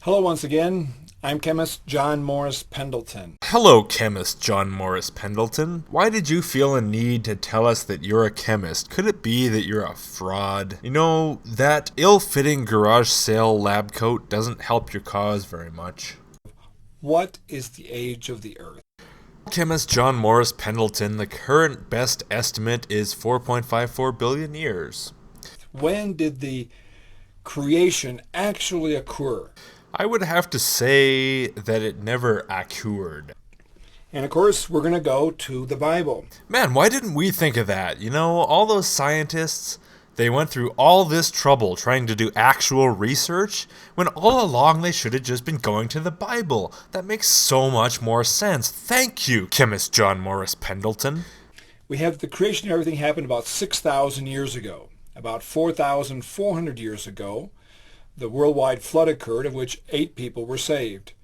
Hello once again. I'm Chemist John Morris Pendleton. Hello, Chemist John Morris Pendleton. Why did you feel a need to tell us that you're a chemist? Could it be that you're a fraud? You know, that ill-fitting garage sale lab coat doesn't help your cause very much. What is the age of the Earth? Chemist John Morris Pendleton, the current best estimate is 4.54 billion years. When did the creation actually occur? I would have to say that it never occurred. And of course, we're going to go to the Bible. Man, why didn't we think of that? You know, all those scientists, they went through all this trouble trying to do actual research, when all along they should have just been going to the Bible. That makes so much more sense. Thank you, Chemist John Morris Pendleton. We have the creation of everything happened about 6,000 years ago. About 4,400 years ago, the worldwide flood occurred, of which 8 people were saved.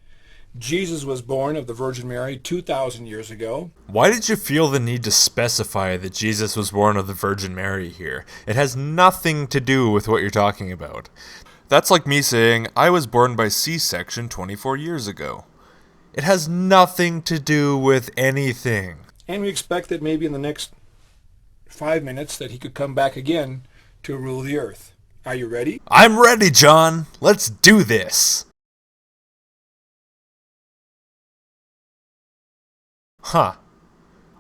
Jesus was born of the Virgin Mary 2,000 years ago. Why did you feel the need to specify that Jesus was born of the Virgin Mary here? It has nothing to do with what you're talking about. That's like me saying, I was born by C-section 24 years ago. It has nothing to do with anything. And we expect that maybe in the next 5 minutes that he could come back again to rule the earth. Are you ready? I'm ready, John. Let's do this. Huh.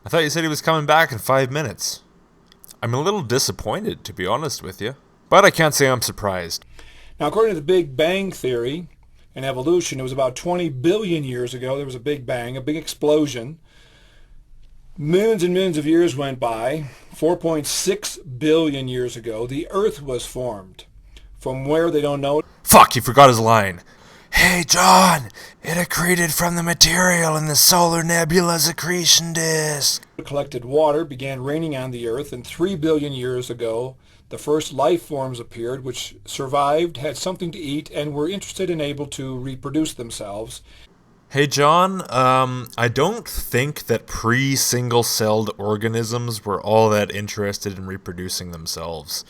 I thought you said he was coming back in 5 minutes. I'm a little disappointed, to be honest with you. But I can't say I'm surprised. Now, according to the Big Bang Theory and evolution, it was about 20 billion years ago. There was a big bang, a big explosion. Millions and millions of years went by. 4.6 billion years ago, the Earth was formed. From where, they don't know. Fuck, he forgot his line. Hey, John, it accreted from the material in the solar nebula's accretion disk. Collected water, began raining on the Earth, and 3 billion years ago, the first life forms appeared, which survived, had something to eat, and were interested and able to reproduce themselves. Hey, John, I don't think that pre-single-celled organisms were all that interested in reproducing themselves.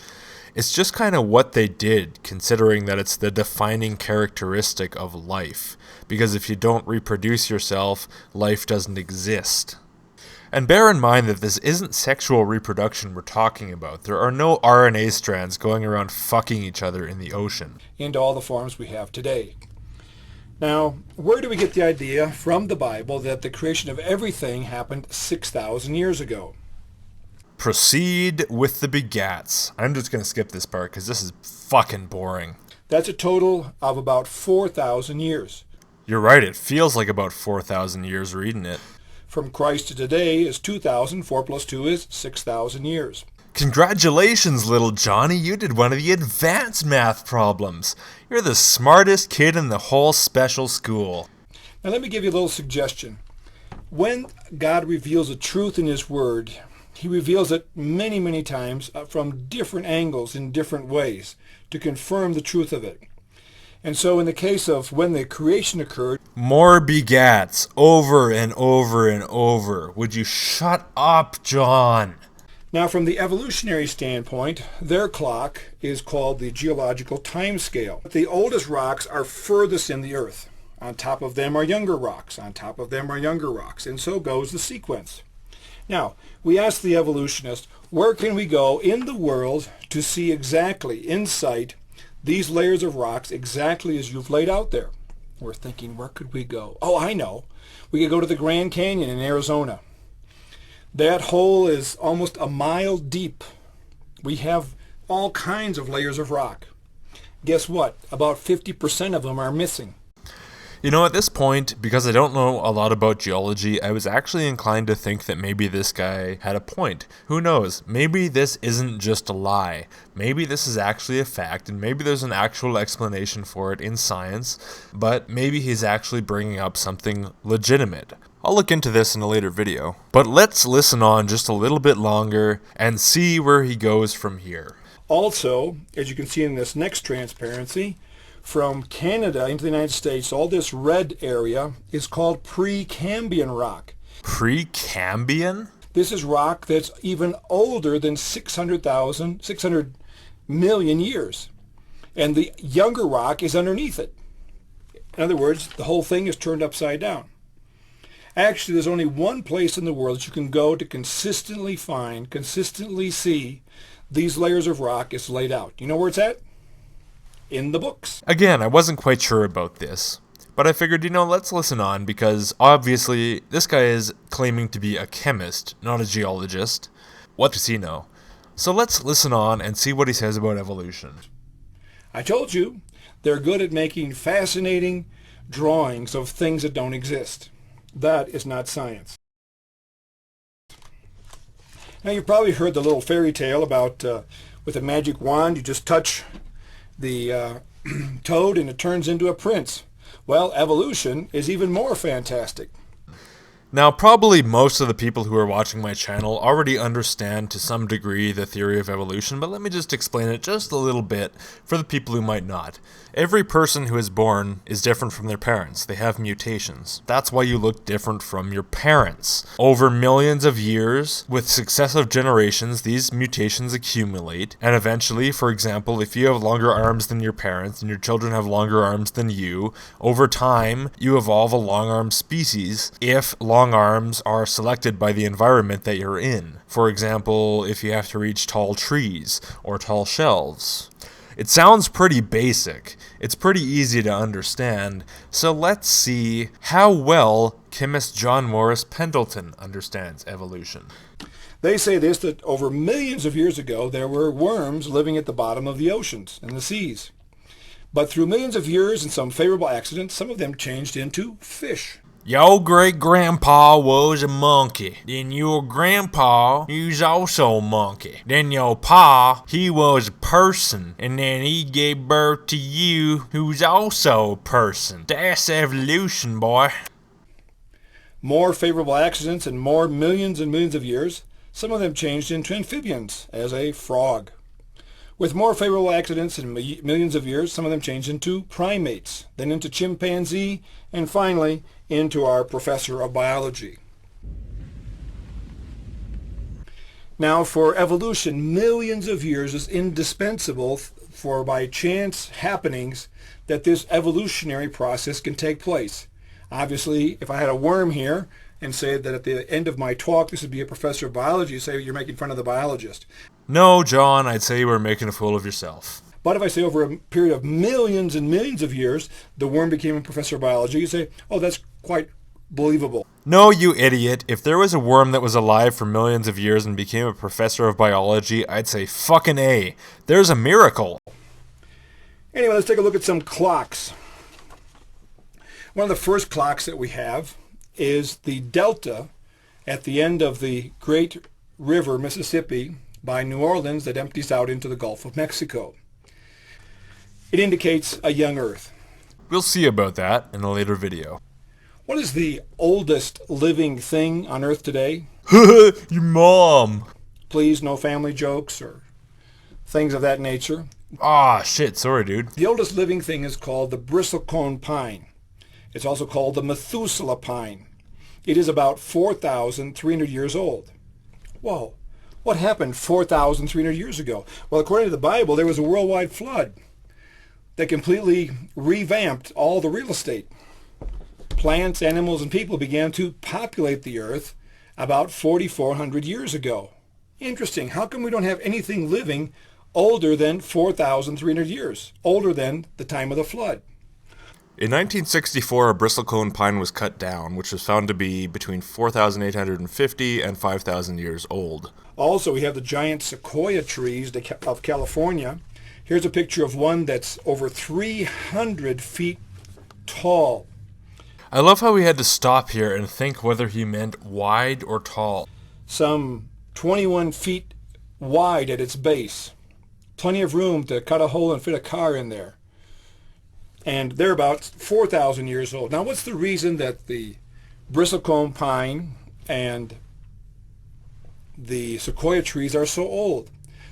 It's just kind of what they did, considering that it's the defining characteristic of life. Because if you don't reproduce yourself, life doesn't exist. And bear in mind that this isn't sexual reproduction we're talking about. There are no RNA strands going around fucking each other in the ocean. Into all the forms we have today. Now, where do we get the idea from the Bible that the creation of everything happened 6,000 years ago? Proceed with the begats. I'm just going to skip this part because this is fucking boring. That's a total of about 4,000 years. You're right, it feels like about 4,000 years reading it. From Christ to today is 2,000. 4 plus 2 is 6,000 years. Congratulations, little Johnny, you did one of the advanced math problems. You're the smartest kid in the whole special school. Now let me give you a little suggestion. When God reveals a truth in His Word, He reveals it many, many times from different angles in different ways to confirm the truth of it. And so in the case of when the creation occurred... More begats, over and over and over. Would you shut up, John? Now, from the evolutionary standpoint, their clock is called the geological time scale. The oldest rocks are furthest in the earth. On top of them are younger rocks. On top of them are younger rocks. And so goes the sequence. Now, we asked the evolutionist, where can we go in the world to see exactly, in sight, these layers of rocks exactly as you've laid out there? We're thinking, where could we go? Oh, I know. We could go to the Grand Canyon in Arizona. That hole is almost a mile deep. We have all kinds of layers of rock. Guess what? About 50% of them are missing. You know, at this point, because I don't know a lot about geology, I was actually inclined to think that maybe this guy had a point. Who knows? Maybe this isn't just a lie. Maybe this is actually a fact, and maybe there's an actual explanation for it in science, but maybe he's actually bringing up something legitimate. I'll look into this in a later video. But let's listen on just a little bit longer and see where he goes from here. Also, as you can see in this next transparency, from Canada into the United States, all this red area is called Precambrian rock. Precambrian? This is rock that's even older than 600 million years. And the younger rock is underneath it. In other words, the whole thing is turned upside down. Actually, there's only one place in the world that you can go to consistently find, consistently see these layers of rock is laid out. You know where it's at? In the books. Again, I wasn't quite sure about this, but I figured, let's listen on, because obviously this guy is claiming to be a chemist, not a geologist. What does he know? So let's listen on and see what he says about evolution. I told you, they're good at making fascinating drawings of things that don't exist. That is not science. Now, you've probably heard the little fairy tale about with a magic wand, you just touch the toad and it turns into a prince. Well, evolution is even more fantastic. Now, probably most of the people who are watching my channel already understand to some degree the theory of evolution, but let me just explain it just a little bit for the people who might not. Every person who is born is different from their parents. They have mutations. That's why you look different from your parents. Over millions of years, with successive generations, these mutations accumulate, and eventually, for example, if you have longer arms than your parents and your children have longer arms than you, over time, you evolve a long-armed species if long arms are selected by the environment that you're in. For example, if you have to reach tall trees or tall shelves. It sounds pretty basic. It's pretty easy to understand. So let's see how well Chemist John Morris Pendleton understands evolution. They say this, that over millions of years ago, there were worms living at the bottom of the oceans and the seas. But through millions of years and some favorable accidents, some of them changed into fish. Your great-grandpa was a monkey. Then your grandpa, he was also a monkey. Then your pa, he was a person. And then he gave birth to you, who's also a person. That's evolution, boy. More favorable accidents and more millions and millions of years, some of them changed into amphibians, as a frog. With more favorable accidents and millions of years, some of them changed into primates, then into chimpanzee, and finally into our professor of biology. Now, for evolution, millions of years is indispensable for by chance happenings that this evolutionary process can take place. Obviously, if I had a worm here and say that at the end of my talk this would be a professor of biology, you say you're making fun of the biologist. No, John, I'd say you were making a fool of yourself. But if I say over a period of millions and millions of years, the worm became a professor of biology, you say, oh, that's quite believable. No, you idiot. If there was a worm that was alive for millions of years and became a professor of biology, I'd say fucking A. There's a miracle. Anyway, let's take a look at some clocks. One of the first clocks that we have is the delta at the end of the great river Mississippi by New Orleans that empties out into the Gulf of Mexico. It indicates a young Earth. We'll see about that in a later video. What is the oldest living thing on Earth today? Your mom. Please, no family jokes or things of that nature. Ah, shit, sorry, dude. The oldest living thing is called the bristlecone pine. It's also called the Methuselah pine. It is about 4,300 years old. Whoa. What happened 4,300 years ago? Well, according to the Bible, there was a worldwide flood that completely revamped all the real estate. Plants, animals, and people began to populate the earth about 4,400 years ago. Interesting. How come we don't have anything living older than 4,300 years, older than the time of the flood? In 1964, a bristlecone pine was cut down, which was found to be between 4,850 and 5,000 years old. Also, we have the giant sequoia trees of California. Here's a picture of one that's over 300 feet tall. I love how he had to stop here and think whether he meant wide or tall. Some 21 feet wide at its base. Plenty of room to cut a hole and fit a car in there. And they're about 4,000 years old. Now, what's the reason that the bristlecone pine and the sequoia trees are so old?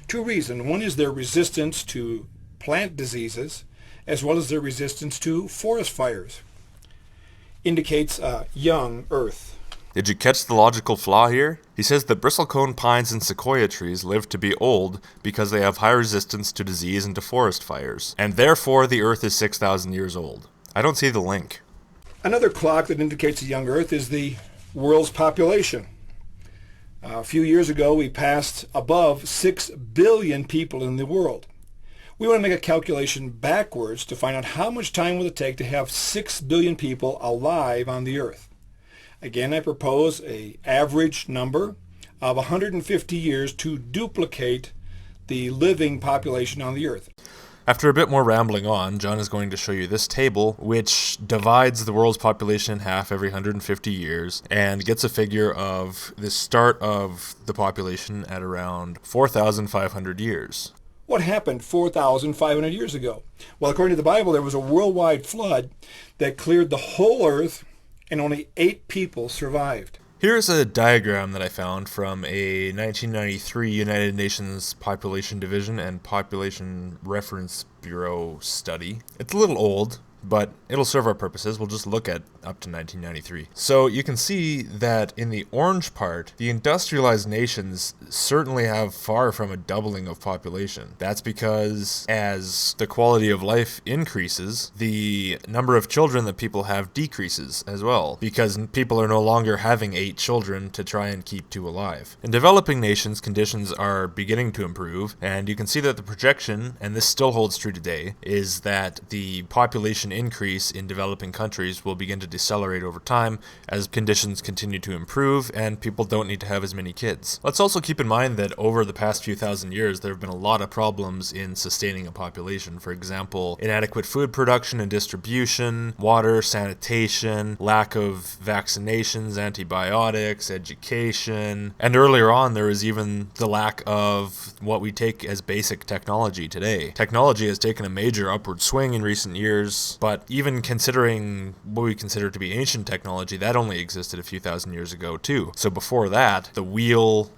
Two reasons. One is their resistance to plant diseases, as well as their resistance to forest fires. Indicates a young Earth. Did you catch the logical flaw here? He says that bristlecone pines and sequoia trees live to be old because they have high resistance to disease and to forest fires, and therefore the Earth is 6,000 years old. I don't see the link. Another clock that indicates a young Earth is the world's population. A few years ago, we passed above 6 billion people in the world. We want to make a calculation backwards to find out how much time will it take to have 6 billion people alive on the Earth. Again, I propose an average number of 150 years to duplicate the living population on the Earth. After a bit more rambling on, John is going to show you this table, which divides the world's population in half every 150 years, and gets a figure of the start of the population at around 4,500 years. What happened 4,500 years ago? Well, according to the Bible, there was a worldwide flood that cleared the whole Earth, and only 8 people survived. Here's a diagram that I found from a 1993 United Nations Population Division and Population Reference Bureau study. It's a little old, but it'll serve our purposes. We'll just look at up to 1993. So you can see that in the orange part, the industrialized nations certainly have far from a doubling of population. That's because as the quality of life increases, the number of children that people have decreases as well, because people are no longer having 8 children to try and keep 2 alive. In developing nations, conditions are beginning to improve, and you can see that the projection, and this still holds true today, is that the population increase in developing countries will begin to decelerate over time as conditions continue to improve and people don't need to have as many kids. Let's also keep in mind that over the past few thousand years there have been a lot of problems in sustaining a population. For example, inadequate food production and distribution, water, sanitation, lack of vaccinations, antibiotics, education, and earlier on there was even the lack of what we take as basic technology today. Technology has taken a major upward swing in recent years, but even considering what we consider to be ancient technology, that only existed a few thousand years ago too. So before that, the wheel,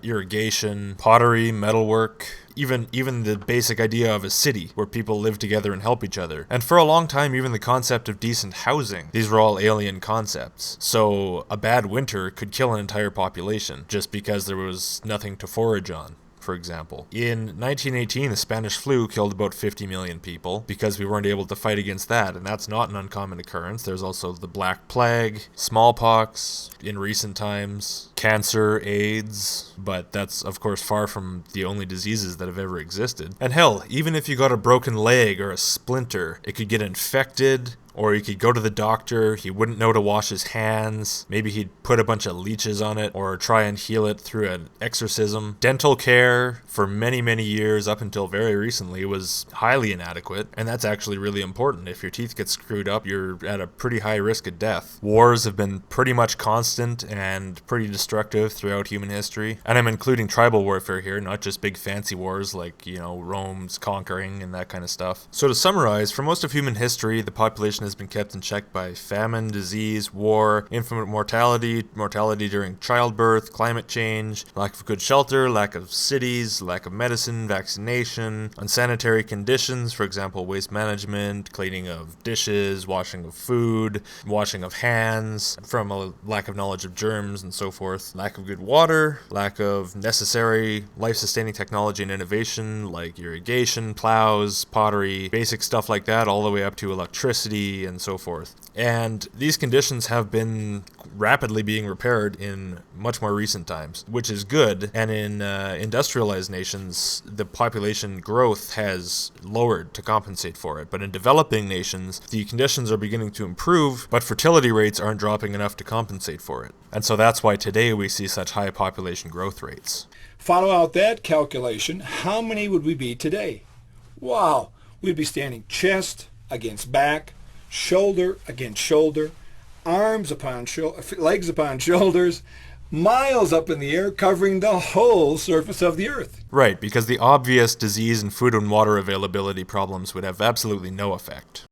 irrigation, pottery, metalwork, even the basic idea of a city where people live together and help each other. And for a long time, even the concept of decent housing. These were all alien concepts. So a bad winter could kill an entire population just because there was nothing to forage on. For example, in 1918, the Spanish flu killed about 50 million people because we weren't able to fight against that, and that's not an uncommon occurrence. There's also the Black Plague, smallpox in recent times, cancer, AIDS, but that's of course far from the only diseases that have ever existed. And hell, even if you got a broken leg or a splinter, it could get infected, or he could go to the doctor, he wouldn't know to wash his hands, maybe he'd put a bunch of leeches on it, or try and heal it through an exorcism. Dental care, for many, many years, up until very recently, was highly inadequate, and that's actually really important. If your teeth get screwed up, you're at a pretty high risk of death. Wars have been pretty much constant and pretty destructive throughout human history, and I'm including tribal warfare here, not just big fancy wars like, Rome's conquering and that kind of stuff. So to summarize, for most of human history, the population has been kept in check by famine, disease, war, infant mortality during childbirth, climate change, lack of good shelter, lack of cities, lack of medicine, vaccination, unsanitary conditions, for example, waste management, cleaning of dishes, washing of food, washing of hands, from a lack of knowledge of germs and so forth, lack of good water, lack of necessary life-sustaining technology and innovation like irrigation, plows, pottery, basic stuff like that, all the way up to electricity and so forth. And these conditions have been rapidly being repaired in much more recent times, which is good. And in industrialized nations, the population growth has lowered to compensate for it. But in developing nations, the conditions are beginning to improve, but fertility rates aren't dropping enough to compensate for it. And so that's why today we see such high population growth rates. Follow out that calculation, how many would we be today? Wow, we'd be standing chest against back, shoulder against shoulder, arms upon legs upon shoulders, miles up in the air, covering the whole surface of the earth. Right, because the obvious disease and food and water availability problems would have absolutely no effect.